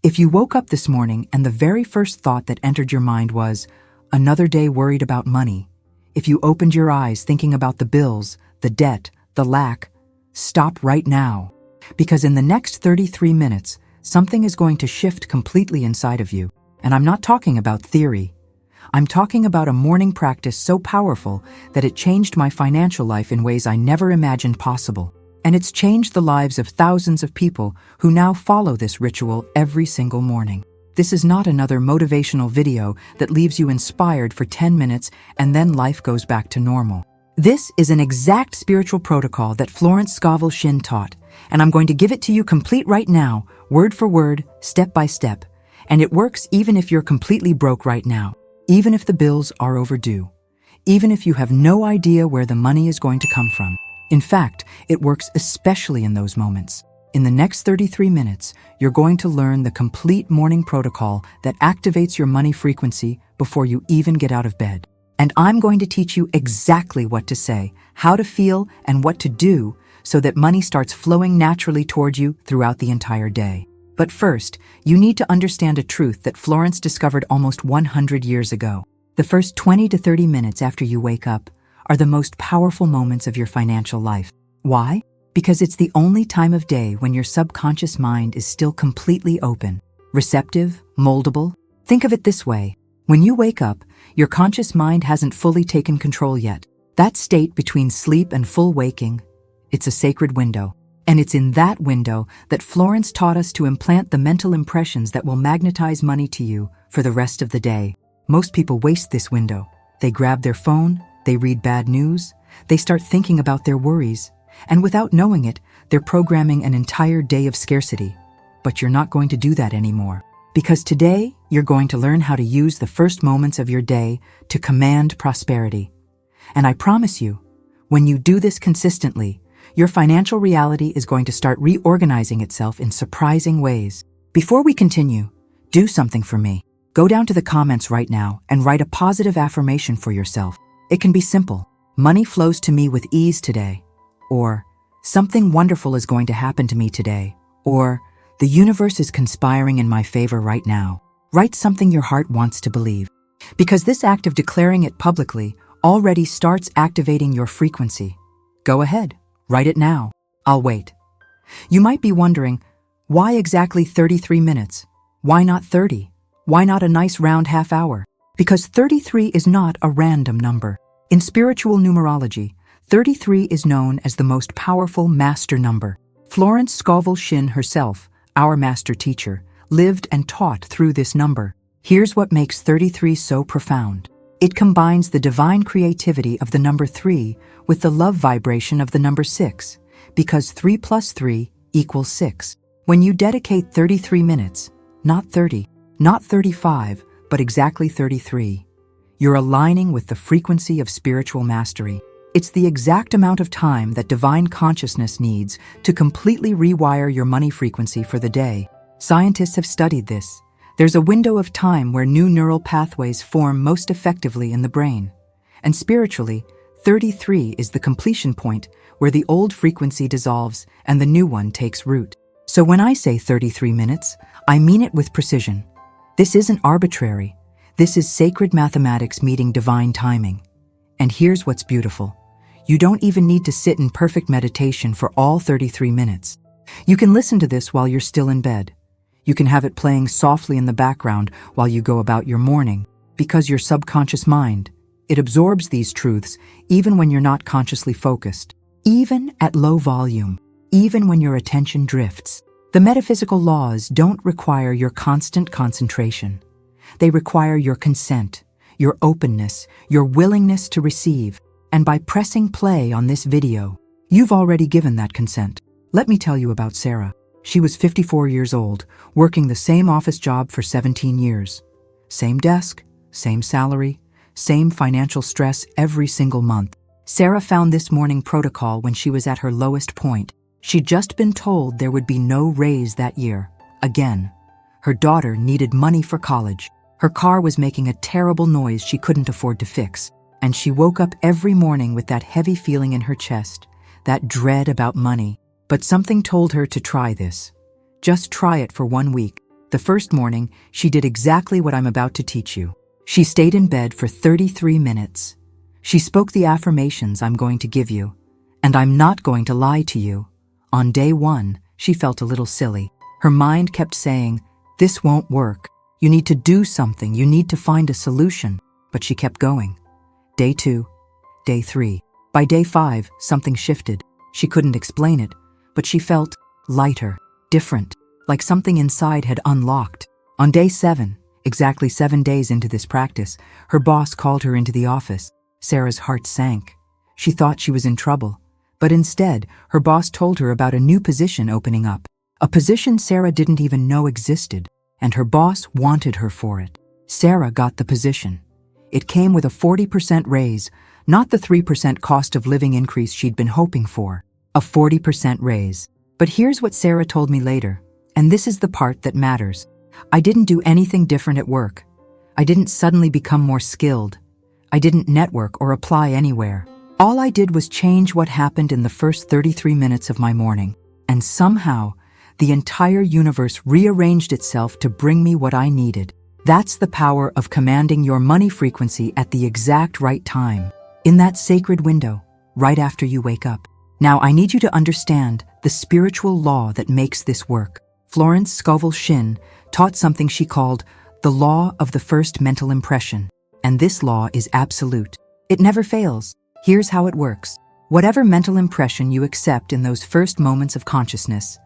If you woke up this morning and the very first thought that entered your mind was, another day worried about money, if you opened your eyes thinking about the bills, the debt, the lack, stop right now. Because in the next 33 minutes, something is going to shift completely inside of you. And I'm not talking about theory. I'm talking about a morning practice so powerful that it changed my financial life in ways I never imagined possible. And it's changed the lives of thousands of people who now follow this ritual every single morning. This is not another motivational video that leaves you inspired for 10 minutes and then life goes back to normal. This is an exact spiritual protocol that Florence Scovel Shinn taught, and I'm going to give it to you complete right now, word for word, step by step. And it works even if you're completely broke right now, even if the bills are overdue, even if you have no idea where the money is going to come from. In fact, it works especially in those moments. In the next 33 minutes, you're going to learn the complete morning protocol that activates your money frequency before you even get out of bed. And I'm going to teach you exactly what to say, how to feel, and what to do so that money starts flowing naturally toward you throughout the entire day. But first, you need to understand a truth that Florence discovered almost 100 years ago. The first 20 to 30 minutes after you wake up are the most powerful moments of your financial life. Why? Because it's the only time of day when your subconscious mind is still completely open, receptive, moldable. Think of it this way. When you wake up, your conscious mind hasn't fully taken control yet. That state between sleep and full waking, it's a sacred window. And it's in that window that Florence taught us to implant the mental impressions that will magnetize money to you for the rest of the day. Most people waste this window. They grab their phone, they read bad news, they start thinking about their worries, and without knowing it, they're programming an entire day of scarcity. But you're not going to do that anymore. Because today, you're going to learn how to use the first moments of your day to command prosperity. And I promise you, when you do this consistently, your financial reality is going to start reorganizing itself in surprising ways. Before we continue, do something for me. Go down to the comments right now and write a positive affirmation for yourself. It can be simple. Money flows to me with ease today. Or, something wonderful is going to happen to me today. Or, the universe is conspiring in my favor right now. Write something your heart wants to believe. Because this act of declaring it publicly already starts activating your frequency. Go ahead. Write it now. I'll wait. You might be wondering, why exactly 33 minutes? Why not 30? Why not a nice round half hour? Because 33 is not a random number. In spiritual numerology, 33 is known as the most powerful master number. Florence Scovel Shinn herself, our master teacher, lived and taught through this number. Here's what makes 33 so profound. It combines the divine creativity of the number 3 with the love vibration of the number 6, because 3 plus 3 equals 6. When you dedicate 33 minutes, not 30, not 35, but exactly 33, you're aligning with the frequency of spiritual mastery. It's the exact amount of time that divine consciousness needs to completely rewire your money frequency for the day. Scientists have studied this. There's a window of time where new neural pathways form most effectively in the brain. And spiritually, 33 is the completion point where the old frequency dissolves and the new one takes root. So when I say 33 minutes, I mean it with precision. This isn't arbitrary. This is sacred mathematics meeting divine timing. And here's what's beautiful. You don't even need to sit in perfect meditation for all 33 minutes. You can listen to this while you're still in bed. You can have it playing softly in the background while you go about your morning, because your subconscious mind, it absorbs these truths even when you're not consciously focused, even at low volume, even when your attention drifts. The metaphysical laws don't require your constant concentration. They require your consent, your openness, your willingness to receive. And by pressing play on this video, you've already given that consent. Let me tell you about Sarah. She was 54 years old, working the same office job for 17 years. Same desk, same salary, same financial stress every single month. Sarah found this morning protocol when she was at her lowest point. She'd just been told there would be no raise that year. Again, her daughter needed money for college. Her car was making a terrible noise she couldn't afford to fix. And she woke up every morning with that heavy feeling in her chest, that dread about money. But something told her to try this. Just try it for 1 week. The first morning, she did exactly what I'm about to teach you. She stayed in bed for 33 minutes. She spoke the affirmations I'm going to give you, and I'm not going to lie to you. On day 1, she felt a little silly. Her mind kept saying, "This won't work. You need to do something. You need to find a solution." But she kept going. Day 2, day 3. By day 5, something shifted. She couldn't explain it, but she felt lighter, different, like something inside had unlocked. On day 7, exactly 7 days into this practice, her boss called her into the office. Sarah's heart sank. She thought she was in trouble, but instead, her boss told her about a new position opening up, a position Sarah didn't even know existed, and her boss wanted her for it. Sarah got the position. It came with a 40% raise, not the 3% cost of living increase she'd been hoping for. A 40% raise. But here's what Sarah told me later, and this is the part that matters. I didn't do anything different at work. I didn't suddenly become more skilled. I didn't network or apply anywhere. All I did was change what happened in the first 33 minutes of my morning, and somehow, the entire universe rearranged itself to bring me what I needed. That's the power of commanding your money frequency at the exact right time, in that sacred window, right after you wake up. Now, I need you to understand the spiritual law that makes this work. Florence Scovel Shinn taught something she called the law of the first mental impression, and this law is absolute. It never fails. Here's how it works. Whatever mental impression you accept in those first moments of consciousness,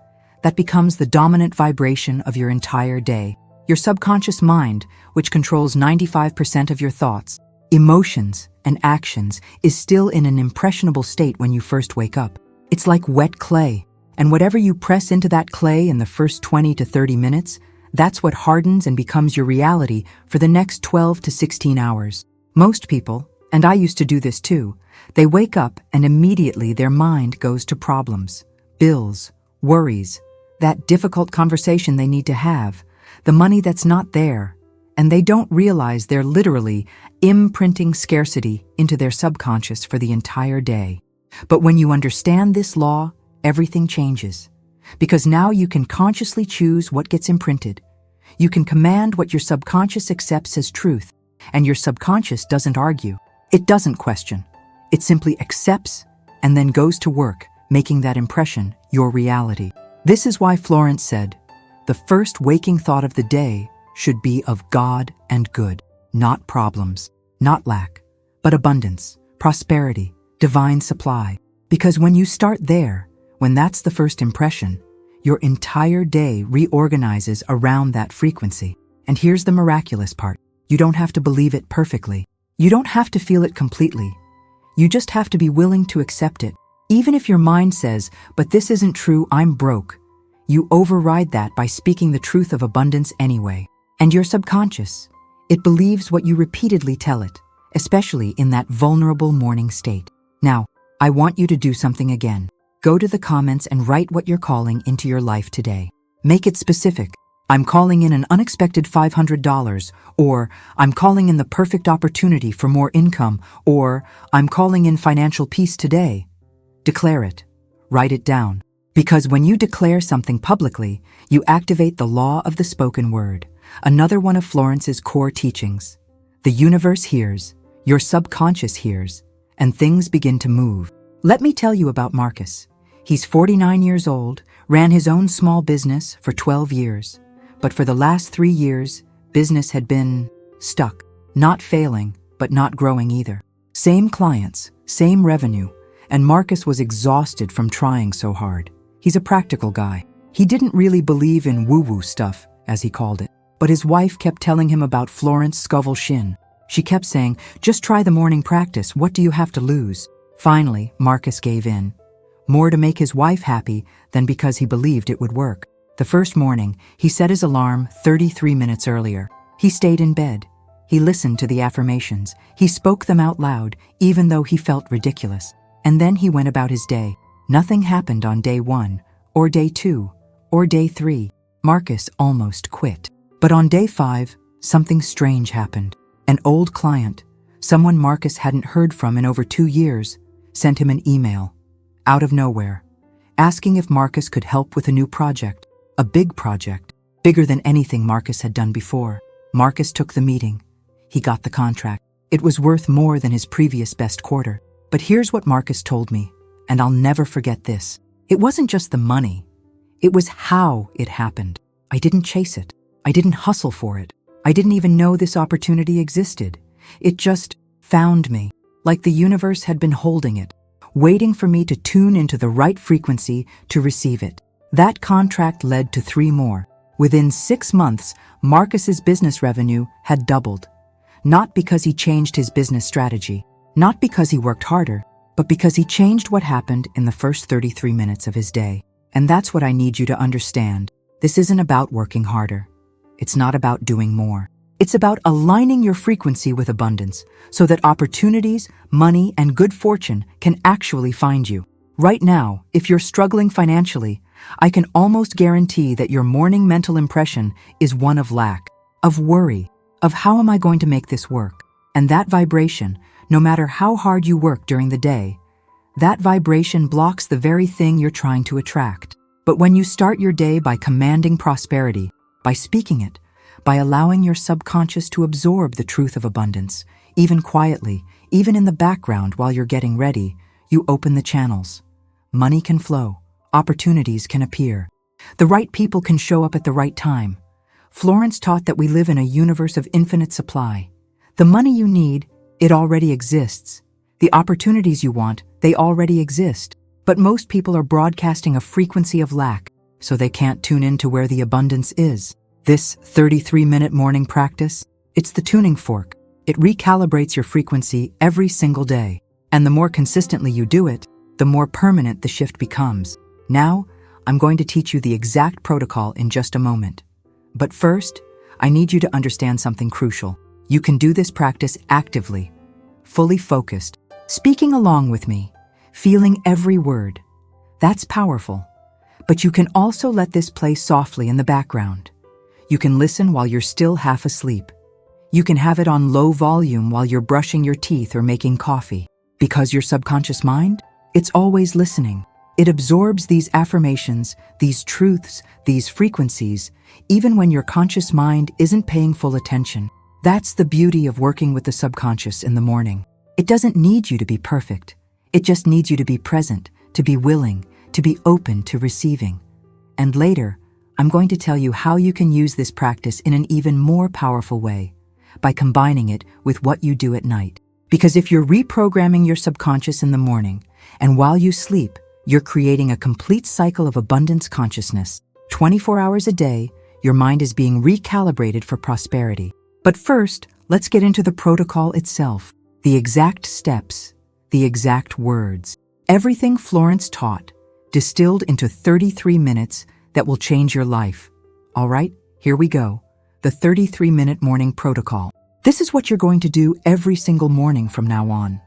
that becomes the dominant vibration of your entire day. Your subconscious mind, which controls 95% of your thoughts, emotions, and actions, is still in an impressionable state when you first wake up. It's like wet clay, and whatever you press into that clay in the first 20 to 30 minutes, that's what hardens and becomes your reality for the next 12 to 16 hours. Most people, and I used to do this too, they wake up and immediately their mind goes to problems, bills, worries, that difficult conversation they need to have, the money that's not there, and they don't realize they're literally imprinting scarcity into their subconscious for the entire day. But when you understand this law, everything changes. Because now you can consciously choose what gets imprinted. You can command what your subconscious accepts as truth, and your subconscious doesn't argue. It doesn't question. It simply accepts and then goes to work, making that impression your reality. This is why Florence said, the first waking thought of the day should be of God and good, not problems, not lack, but abundance, prosperity, divine supply. Because when you start there, when that's the first impression, your entire day reorganizes around that frequency. And here's the miraculous part. You don't have to believe it perfectly. You don't have to feel it completely. You just have to be willing to accept it. Even if your mind says, but this isn't true, I'm broke, you override that by speaking the truth of abundance anyway. And your subconscious, it believes what you repeatedly tell it, especially in that vulnerable morning state. Now, I want you to do something again. Go to the comments and write what you're calling into your life today. Make it specific. I'm calling in an unexpected $500, or I'm calling in the perfect opportunity for more income, or I'm calling in financial peace today. Declare it. Write it down. Because when you declare something publicly, you activate the law of the spoken word, another one of Florence's core teachings. The universe hears, your subconscious hears, and things begin to move. Let me tell you about Marcus. He's 49 years old, ran his own small business for 12 years. But for the last 3 years, business had been stuck, not failing, but not growing either. Same clients, same revenue, and Marcus was exhausted from trying so hard. He's a practical guy. He didn't really believe in woo-woo stuff, as he called it. But his wife kept telling him about Florence Scovel Shinn. She kept saying, just try the morning practice, what do you have to lose? Finally, Marcus gave in. More to make his wife happy than because he believed it would work. The first morning, he set his alarm 33 minutes earlier. He stayed in bed. He listened to the affirmations. He spoke them out loud, even though he felt ridiculous. And then he went about his day. Nothing happened on day 1, or day 2, or day 3. Marcus almost quit. But on day 5, something strange happened. An old client, someone Marcus hadn't heard from in over 2 years, sent him an email, out of nowhere, asking if Marcus could help with a new project, a big project, bigger than anything Marcus had done before. Marcus took the meeting. He got the contract. It was worth more than his previous best quarter. But here's what Marcus told me, and I'll never forget this. It wasn't just the money. It was how it happened. I didn't chase it. I didn't hustle for it. I didn't even know this opportunity existed. It just found me, like the universe had been holding it, waiting for me to tune into the right frequency to receive it. That contract led to 3 more. Within 6 months, Marcus's business revenue had doubled. Not because he changed his business strategy, not because he worked harder, but because he changed what happened in the first 33 minutes of his day. And that's what I need you to understand. This isn't about working harder. It's not about doing more. It's about aligning your frequency with abundance so that opportunities, money, and good fortune can actually find you. Right now, if you're struggling financially, I can almost guarantee that your morning mental impression is one of lack, of worry, of how am I going to make this work? And that vibration, no matter how hard you work during the day, that vibration blocks the very thing you're trying to attract. But when you start your day by commanding prosperity, by speaking it, by allowing your subconscious to absorb the truth of abundance, even quietly, even in the background while you're getting ready, you open the channels. Money can flow. Opportunities can appear. The right people can show up at the right time. Florence taught that we live in a universe of infinite supply. The money you need, it already exists. The opportunities you want, they already exist. But most people are broadcasting a frequency of lack, so they can't tune in to where the abundance is. This 33-minute morning practice, it's the tuning fork. It recalibrates your frequency every single day. And the more consistently you do it, the more permanent the shift becomes. Now, I'm going to teach you the exact protocol in just a moment. But first, I need you to understand something crucial. You can do this practice actively, fully focused, speaking along with me, feeling every word. That's powerful. But you can also let this play softly in the background. You can listen while you're still half asleep. You can have it on low volume while you're brushing your teeth or making coffee. Because your subconscious mind, it's always listening. It absorbs these affirmations, these truths, these frequencies, even when your conscious mind isn't paying full attention. That's the beauty of working with the subconscious in the morning. It doesn't need you to be perfect. It just needs you to be present, to be willing, to be open to receiving. And later, I'm going to tell you how you can use this practice in an even more powerful way, by combining it with what you do at night. Because if you're reprogramming your subconscious in the morning, and while you sleep, you're creating a complete cycle of abundance consciousness. 24 hours a day, your mind is being recalibrated for prosperity. But first, let's get into the protocol itself. The exact steps, the exact words. Everything Florence taught, distilled into 33 minutes that will change your life. All right, here we go. The 33-minute morning protocol. This is what you're going to do every single morning from now on.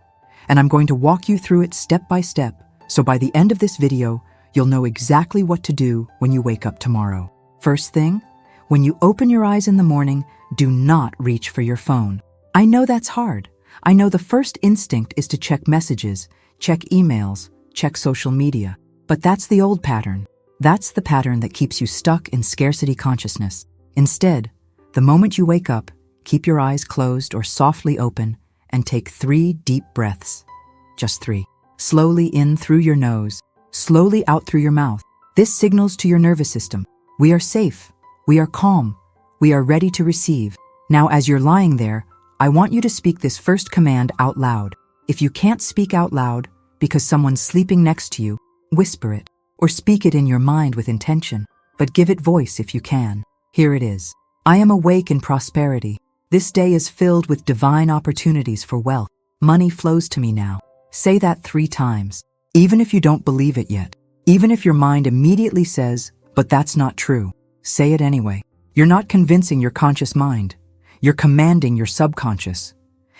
And I'm going to walk you through it step by step, so by the end of this video, you'll know exactly what to do when you wake up tomorrow. First thing, when you open your eyes in the morning, do not reach for your phone. I know that's hard. I know the first instinct is to check messages, check emails, check social media. But that's the old pattern. That's the pattern that keeps you stuck in scarcity consciousness. Instead, the moment you wake up, keep your eyes closed or softly open and take 3 deep breaths. Just 3. Slowly in through your nose, slowly out through your mouth. This signals to your nervous system. We are safe. We are calm. We are ready to receive. Now, as you're lying there, I want you to speak this first command out loud. If you can't speak out loud because someone's sleeping next to you, whisper it or speak it in your mind with intention, but give it voice if you can. Here it is. I am awake in prosperity. This day is filled with divine opportunities for wealth. Money flows to me now. Say that 3 times, even if you don't believe it yet. Even if your mind immediately says, but that's not true. Say it anyway. You're not convincing your conscious mind. You're commanding your subconscious.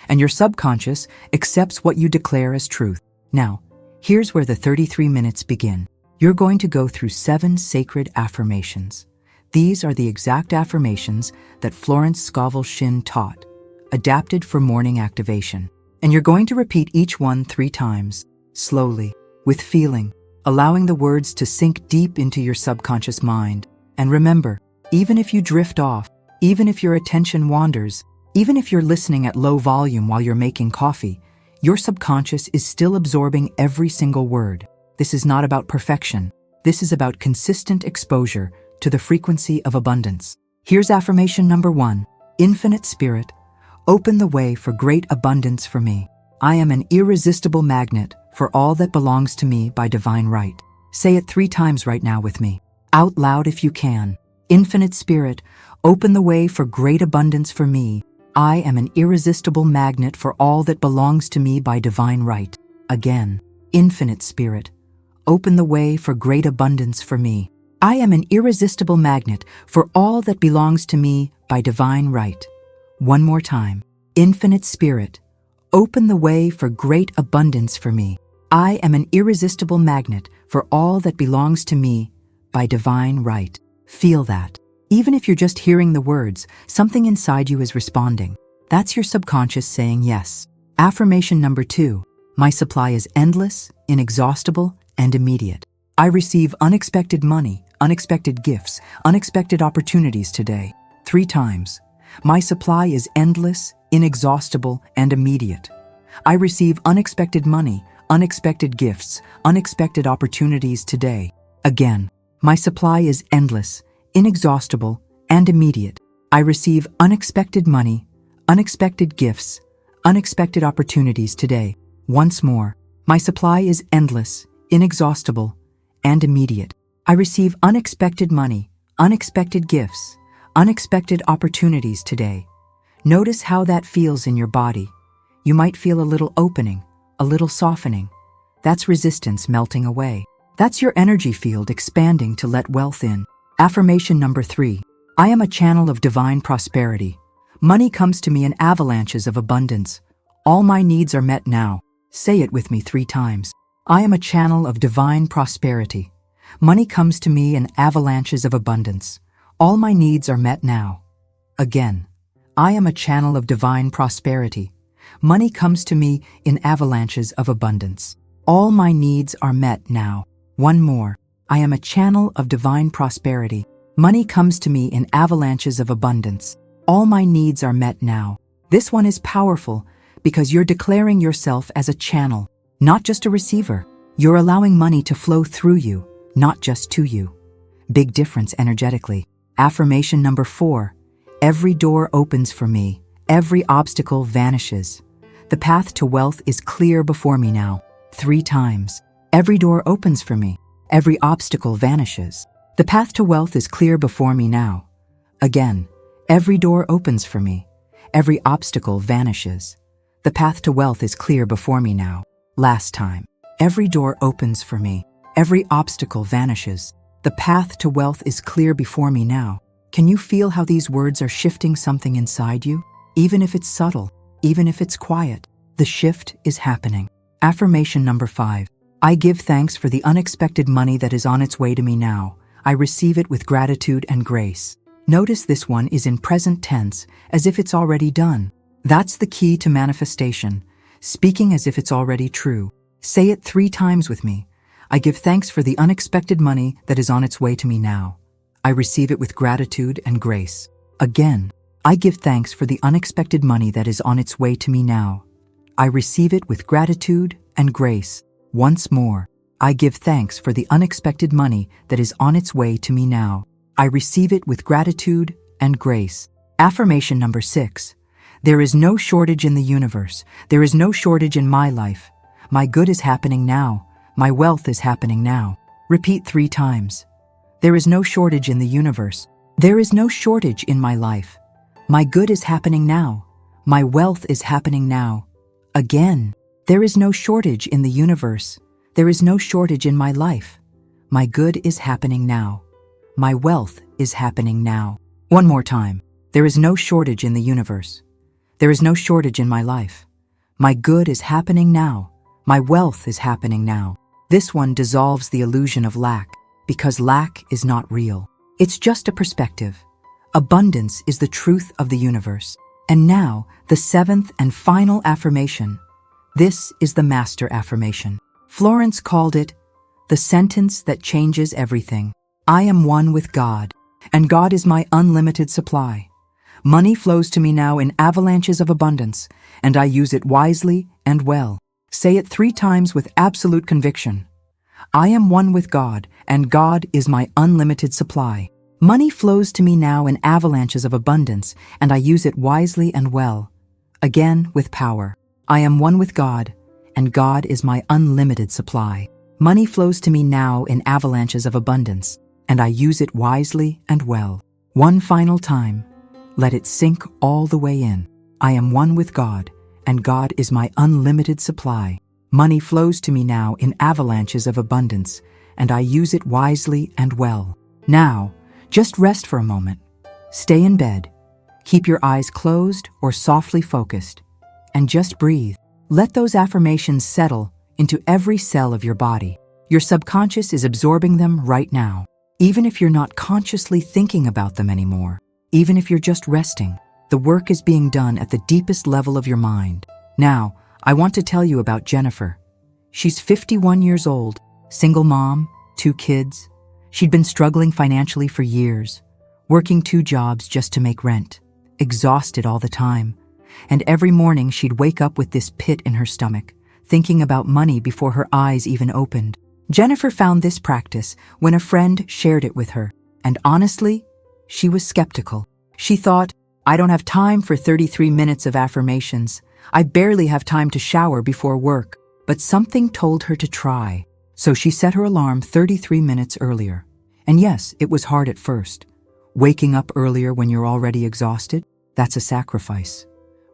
And your subconscious accepts what you declare as truth. Now, here's where the 33 minutes begin. You're going to go through 7 sacred affirmations. These are the exact affirmations that Florence Scovel Shinn taught, adapted for morning activation. And you're going to repeat each one 3 times, slowly, with feeling, allowing the words to sink deep into your subconscious mind. And remember, Even if you drift off, even if your attention wanders, even if you're listening at low volume while you're making coffee, your subconscious is still absorbing every single word. This is not about perfection. This is about consistent exposure to the frequency of abundance. Here's affirmation number 1. Infinite Spirit, open the way for great abundance for me. I am an irresistible magnet for all that belongs to me by divine right. Say it 3 times right now with me, out loud if you can. Infinite Spirit, open the way for great abundance for me. I am an irresistible magnet for all that belongs to me by divine right. Again, Infinite Spirit, open the way for great abundance for me. I am an irresistible magnet for all that belongs to me by divine right. One more time. Infinite Spirit, open the way for great abundance for me. I am an irresistible magnet for all that belongs to me by divine right. Feel that. Even if you're just hearing the words, something inside you is responding. That's your subconscious saying yes. Affirmation number 2. My supply is endless, inexhaustible, and immediate. I receive unexpected money, unexpected gifts, unexpected opportunities today. 3 times. My supply is endless, inexhaustible, and immediate. I receive unexpected money, unexpected gifts, unexpected opportunities today. Again, my supply is endless, inexhaustible, and immediate. I receive unexpected money, unexpected gifts, unexpected opportunities today. Once more, my supply is endless, inexhaustible, and immediate. I receive unexpected money, unexpected gifts, unexpected opportunities today. Notice how that feels in your body. You might feel a little opening, a little softening. That's resistance melting away. That's your energy field expanding to let wealth in. Affirmation number 3. I am a channel of divine prosperity. Money comes to me in avalanches of abundance. All my needs are met now. Say it with me 3 times. I am a channel of divine prosperity. Money comes to me in avalanches of abundance. All my needs are met now. Again, I am a channel of divine prosperity. Money comes to me in avalanches of abundance. All my needs are met now. One more. I am a channel of divine prosperity. Money comes to me in avalanches of abundance. All my needs are met now. This one is powerful because you're declaring yourself as a channel, not just a receiver. You're allowing money to flow through you, not just to you. Big difference energetically. Affirmation number 4. Every door opens for me. Every obstacle vanishes. The path to wealth is clear before me now. 3 times. Every door opens for me. Every obstacle vanishes. The path to wealth is clear before me now. Again, every door opens for me. Every obstacle vanishes. The path to wealth is clear before me now. Last time. Every door opens for me. Every obstacle vanishes. The path to wealth is clear before me now. Can you feel how these words are shifting something inside you? Even if it's subtle, even if it's quiet, the shift is happening. Affirmation number 5. I give thanks for the unexpected money that is on its way to me now. I receive it with gratitude and grace. Notice this one is in present tense, as if it's already done. That's the key to manifestation, speaking as if it's already true. Say it 3 times with me. I give thanks for the unexpected money that is on its way to me now. I receive it with gratitude and grace. Again, I give thanks for the unexpected money that is on its way to me now. I receive it with gratitude and grace. Once more, I give thanks for the unexpected money that is on its way to me now. I receive it with gratitude and grace. Affirmation number 6. There is no shortage in the universe. There is no shortage in my life. My good is happening now. My wealth is happening now. Repeat 3 times. There is no shortage in the universe. There is no shortage in my life. My good is happening now. My wealth is happening now. Again, there is no shortage in the universe. There is no shortage in my life. My good is happening now. My wealth is happening now. One more time. There is no shortage in the universe. There is no shortage in my life. My good is happening now. My wealth is happening now. This one dissolves the illusion of lack, because lack is not real. It's just a perspective. Abundance is the truth of the universe. And now, the 7th and final affirmation. This is the master affirmation. Florence called it the sentence that changes everything. I am one with God. and God is my unlimited supply. Money flows to me now in avalanches of abundance, and I use it wisely and well. Say it 3 times with absolute conviction. I am one with God, and God is my unlimited supply. Money flows to me now in avalanches of abundance, and I use it wisely and well. Again, with power. I am one with God, and God is my unlimited supply. Money flows to me now in avalanches of abundance, and I use it wisely and well. One final time. Let it sink all the way in. I am one with God, and God is my unlimited supply. Money flows to me now in avalanches of abundance, and I use it wisely and well. Now, just rest for a moment. Stay in bed. Keep your eyes closed or softly focused, and just breathe. Let those affirmations settle into every cell of your body. Your subconscious is absorbing them right now, even if you're not consciously thinking about them anymore. Even if you're just resting, the work is being done at the deepest level of your mind. Now, I want to tell you about Jennifer. She's 51 years old, single mom, 2 kids. She'd been struggling financially for years, working 2 jobs just to make rent, exhausted all the time. And every morning she'd wake up with this pit in her stomach, thinking about money before her eyes even opened. Jennifer found this practice when a friend shared it with her, and honestly, she was skeptical. She thought, I don't have time for 33 minutes of affirmations. I barely have time to shower before work. But something told her to try. So she set her alarm 33 minutes earlier. And yes, it was hard at first. Waking up earlier when you're already exhausted, that's a sacrifice.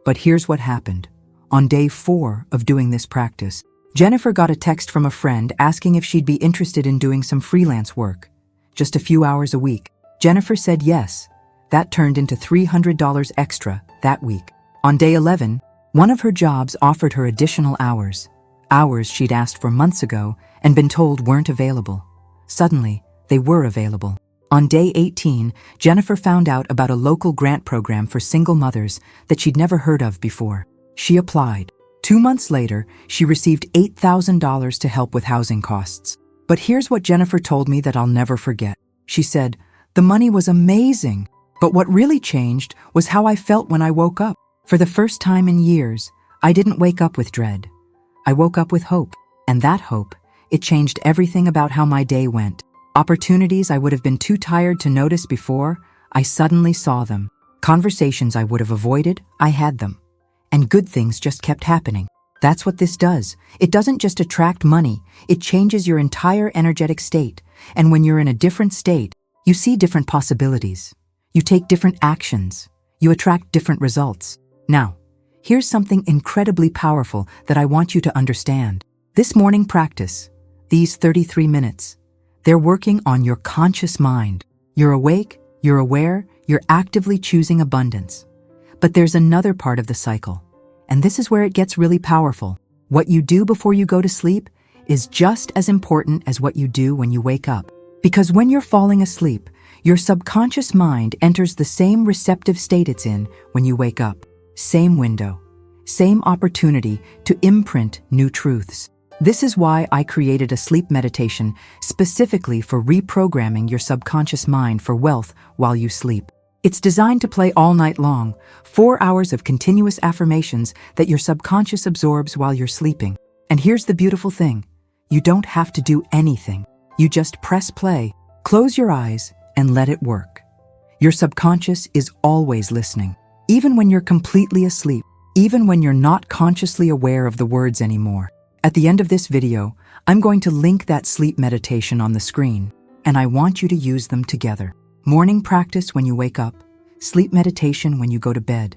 But here's what happened. On day 4 of doing this practice, Jennifer got a text from a friend asking if she'd be interested in doing some freelance work. Just a few hours a week. Jennifer said yes. That turned into $300 extra that week. On day 11, one of her jobs offered her additional hours. Hours she'd asked for months ago and been told weren't available. Suddenly, they were available. On day 18, Jennifer found out about a local grant program for single mothers that she'd never heard of before. She applied. 2 months later, she received $8,000 to help with housing costs. But here's what Jennifer told me that I'll never forget. She said, the money was amazing, but what really changed was how I felt when I woke up. For the first time in years, I didn't wake up with dread. I woke up with hope, and that hope, it changed everything about how my day went. Opportunities I would have been too tired to notice before, I suddenly saw them. Conversations I would have avoided, I had them. And good things just kept happening. That's what this does. It doesn't just attract money, it changes your entire energetic state. And when you're in a different state, you see different possibilities. You take different actions. You attract different results. Now, here's something incredibly powerful that I want you to understand. This morning practice, these 33 minutes, they're working on your conscious mind. You're awake, you're aware, you're actively choosing abundance. But there's another part of the cycle, and this is where it gets really powerful. What you do before you go to sleep is just as important as what you do when you wake up. Because when you're falling asleep, your subconscious mind enters the same receptive state it's in when you wake up. Same window, same opportunity to imprint new truths. This is why I created a sleep meditation specifically for reprogramming your subconscious mind for wealth while you sleep. It's designed to play all night long, 4 hours of continuous affirmations that your subconscious absorbs while you're sleeping. And here's the beautiful thing. You don't have to do anything. You just press play, close your eyes, and let it work. Your subconscious is always listening, even when you're completely asleep, even when you're not consciously aware of the words anymore. At the end of this video, I'm going to link that sleep meditation on the screen, and I want you to use them together. Morning practice when you wake up, sleep meditation when you go to bed.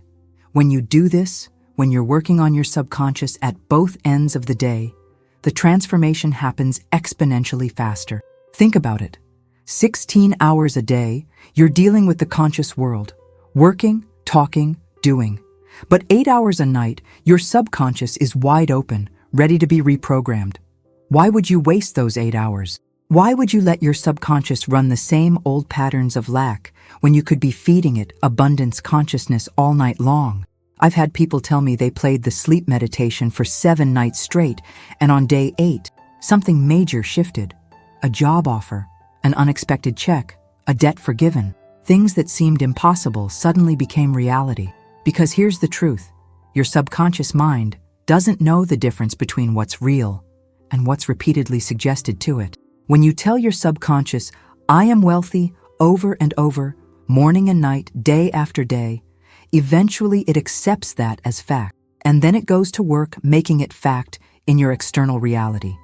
When you do this, when you're working on your subconscious at both ends of the day, the transformation happens exponentially faster. Think about it. 16 hours a day, you're dealing with the conscious world, working, talking, doing. But 8 hours a night, your subconscious is wide open, ready to be reprogrammed. Why would you waste those 8 hours? Why would you let your subconscious run the same old patterns of lack when you could be feeding it abundance consciousness all night long? I've had people tell me they played the sleep meditation for 7 nights straight, and on day 8, something major shifted. A job offer, an unexpected check, a debt forgiven. Things that seemed impossible suddenly became reality. Because here's the truth. Your subconscious mind doesn't know the difference between what's real and what's repeatedly suggested to it. When you tell your subconscious, "I am wealthy," over and over, morning and night, day after day, eventually it accepts that as fact. And then it goes to work making it fact in your external reality.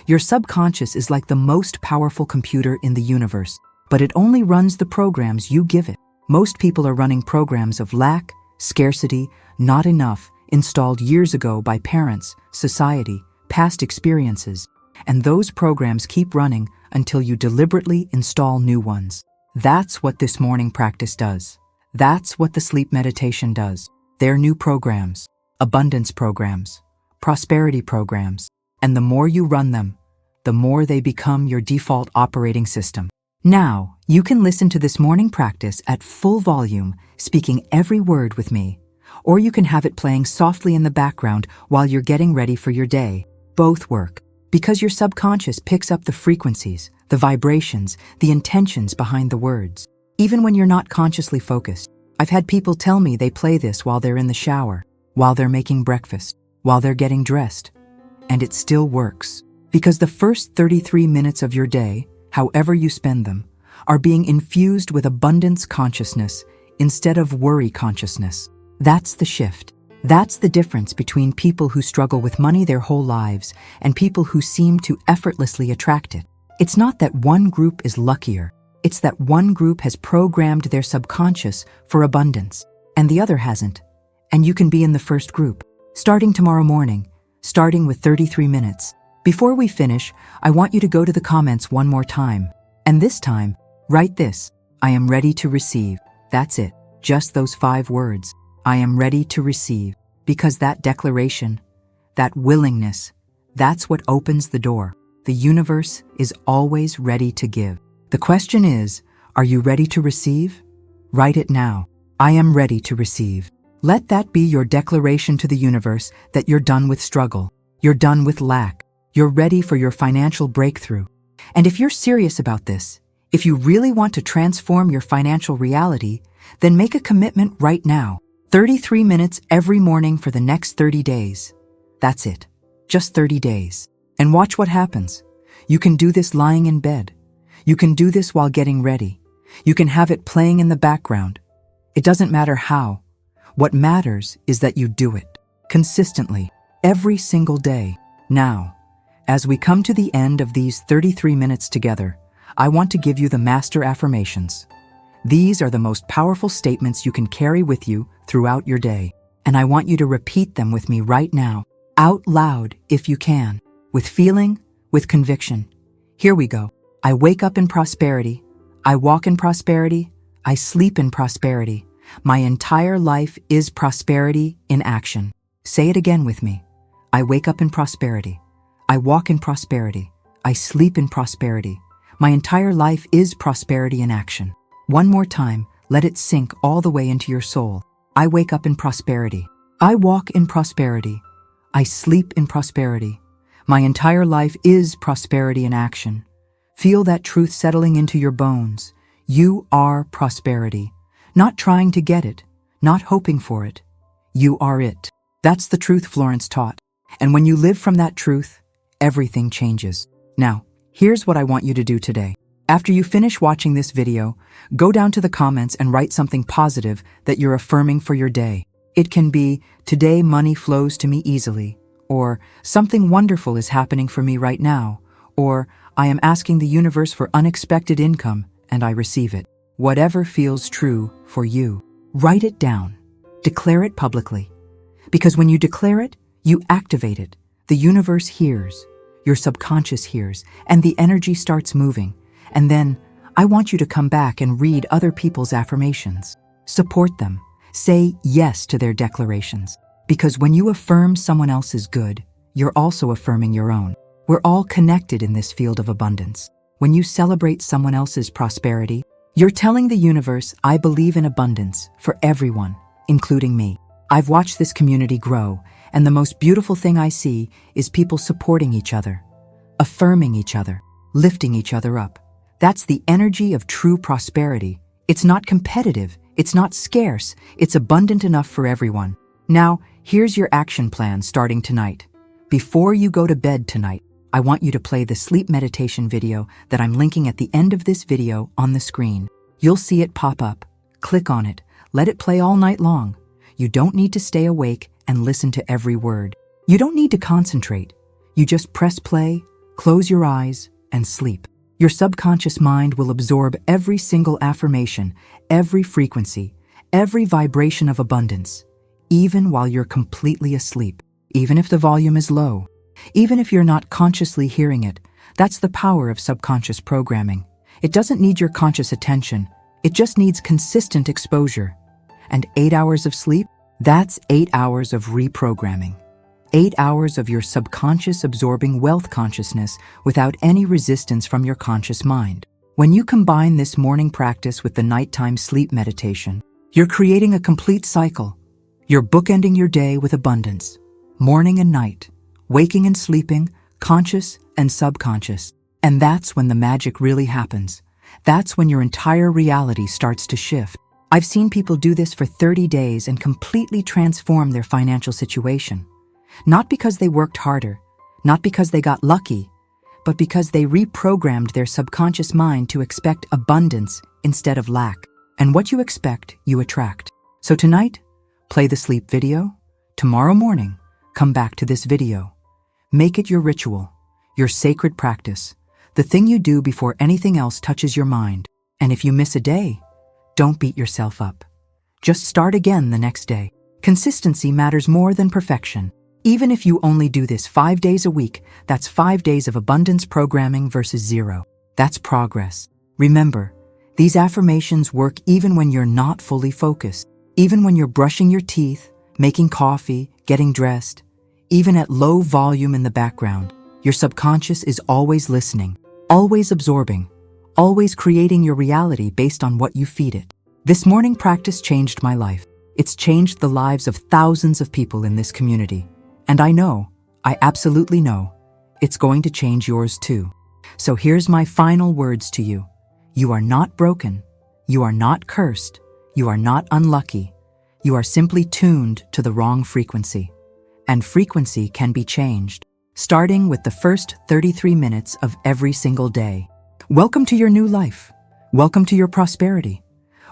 Your subconscious is like the most powerful computer in the universe, but it only runs the programs you give it. Most people are running programs of lack, scarcity, not enough, installed years ago by parents, society, past experiences, and those programs keep running until you deliberately install new ones. That's what this morning practice does. That's what the sleep meditation does. They're new programs, abundance programs, prosperity programs, and the more you run them, the more they become your default operating system. Now, you can listen to this morning practice at full volume, speaking every word with me, or you can have it playing softly in the background while you're getting ready for your day. Both work, because your subconscious picks up the frequencies, the vibrations, the intentions behind the words, even when you're not consciously focused. I've had people tell me they play this while they're in the shower, while they're making breakfast, while they're getting dressed, and it still works. Because the first 33 minutes of your day, however you spend them, are being infused with abundance consciousness instead of worry consciousness. That's the shift. That's the difference between people who struggle with money their whole lives and people who seem to effortlessly attract it. It's not that one group is luckier. It's that one group has programmed their subconscious for abundance, and the other hasn't. And you can be in the first group, starting tomorrow morning, starting with 33 minutes. Before we finish, I want you to go to the comments one more time. And this time, write this: I am ready to receive. That's it. Just those 5 words. I am ready to receive. Because that declaration, that willingness, that's what opens the door. The universe is always ready to give. The question is, are you ready to receive? Write it now. I am ready to receive. Let that be your declaration to the universe that you're done with struggle. You're done with lack. You're ready for your financial breakthrough. And if you're serious about this, if you really want to transform your financial reality, then make a commitment right now. 33 minutes every morning for the next 30 days. That's it. Just 30 days. And watch what happens. You can do this lying in bed. You can do this while getting ready. You can have it playing in the background. It doesn't matter how. What matters is that you do it consistently, every single day. Now, as we come to the end of these 33 minutes together, I want to give you the master affirmations. These are the most powerful statements you can carry with you throughout your day, and I want you to repeat them with me right now, out loud if you can, with feeling, with conviction. Here we go. I wake up in prosperity. I walk in prosperity. I sleep in prosperity. My entire life is prosperity in action. Say it again with me. I wake up in prosperity. I walk in prosperity. I sleep in prosperity. My entire life is prosperity in action. One more time, let it sink all the way into your soul. I wake up in prosperity. I walk in prosperity. I sleep in prosperity. My entire life is prosperity in action. Feel that truth settling into your bones. You are prosperity. Not trying to get it, not hoping for it. You are it. That's the truth Florence taught. And when you live from that truth, everything changes. Now, here's what I want you to do today. After you finish watching this video, go down to the comments and write something positive that you're affirming for your day. It can be, today money flows to me easily, or something wonderful is happening for me right now, or I am asking the universe for unexpected income and I receive it. Whatever feels true for you, write it down. Declare it publicly. Because when you declare it, you activate it. The universe hears, your subconscious hears, and the energy starts moving. And then, I want you to come back and read other people's affirmations. Support them. Say yes to their declarations. Because when you affirm someone else's good, you're also affirming your own. We're all connected in this field of abundance. When you celebrate someone else's prosperity, you're telling the universe, I believe in abundance for everyone, including me. I've watched this community grow, and the most beautiful thing I see is people supporting each other, affirming each other, lifting each other up. That's the energy of true prosperity. It's not competitive, it's not scarce, it's abundant enough for everyone. Now, here's your action plan starting tonight. Before you go to bed tonight, I want you to play the sleep meditation video that I'm linking at the end of this video on the screen. You'll see it pop up. Click on it. Let it play all night long. You don't need to stay awake and listen to every word. You don't need to concentrate. You just press play, close your eyes, and sleep. Your subconscious mind will absorb every single affirmation, every frequency, every vibration of abundance, even while you're completely asleep, even if the volume is low, even if you're not consciously hearing it. That's the power of subconscious programming. It doesn't need your conscious attention. It just needs consistent exposure. And 8 hours of sleep? That's 8 hours of reprogramming. 8 hours of your subconscious absorbing wealth consciousness without any resistance from your conscious mind. When you combine this morning practice with the nighttime sleep meditation, you're creating a complete cycle. You're bookending your day with abundance, morning and night, waking and sleeping, conscious and subconscious. And that's when the magic really happens. That's when your entire reality starts to shift. I've seen people do this for 30 days and completely transform their financial situation. Not because they worked harder, not because they got lucky, but because they reprogrammed their subconscious mind to expect abundance instead of lack. And what you expect, you attract. So tonight, play the sleep video. Tomorrow morning, come back to this video. Make it your ritual, your sacred practice, the thing you do before anything else touches your mind. And if you miss a day, don't beat yourself up. Just start again the next day. Consistency matters more than perfection. Even if you only do this 5 days a week, that's 5 days of abundance programming versus 0. That's progress. Remember, these affirmations work even when you're not fully focused, even when you're brushing your teeth, making coffee, getting dressed, even at low volume in the background. Your subconscious is always listening, always absorbing, always creating your reality based on what you feed it. This morning practice changed my life. It's changed the lives of thousands of people in this community. And I absolutely know, it's going to change yours too. So here's my final words to you. You are not broken. You are not cursed. You are not unlucky. You are simply tuned to the wrong frequency. And frequency can be changed, starting with the first 33 minutes of every single day. Welcome to your new life. Welcome to your prosperity.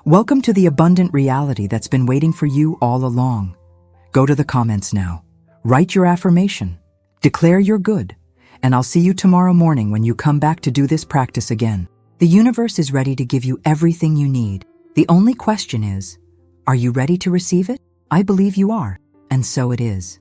Welcome to the abundant reality that's been waiting for you all along. Go to the comments now. Write your affirmation. Declare you're good. And I'll see you tomorrow morning when you come back to do this practice again. The universe is ready to give you everything you need. The only question is, are you ready to receive it? I believe you are, and so it is.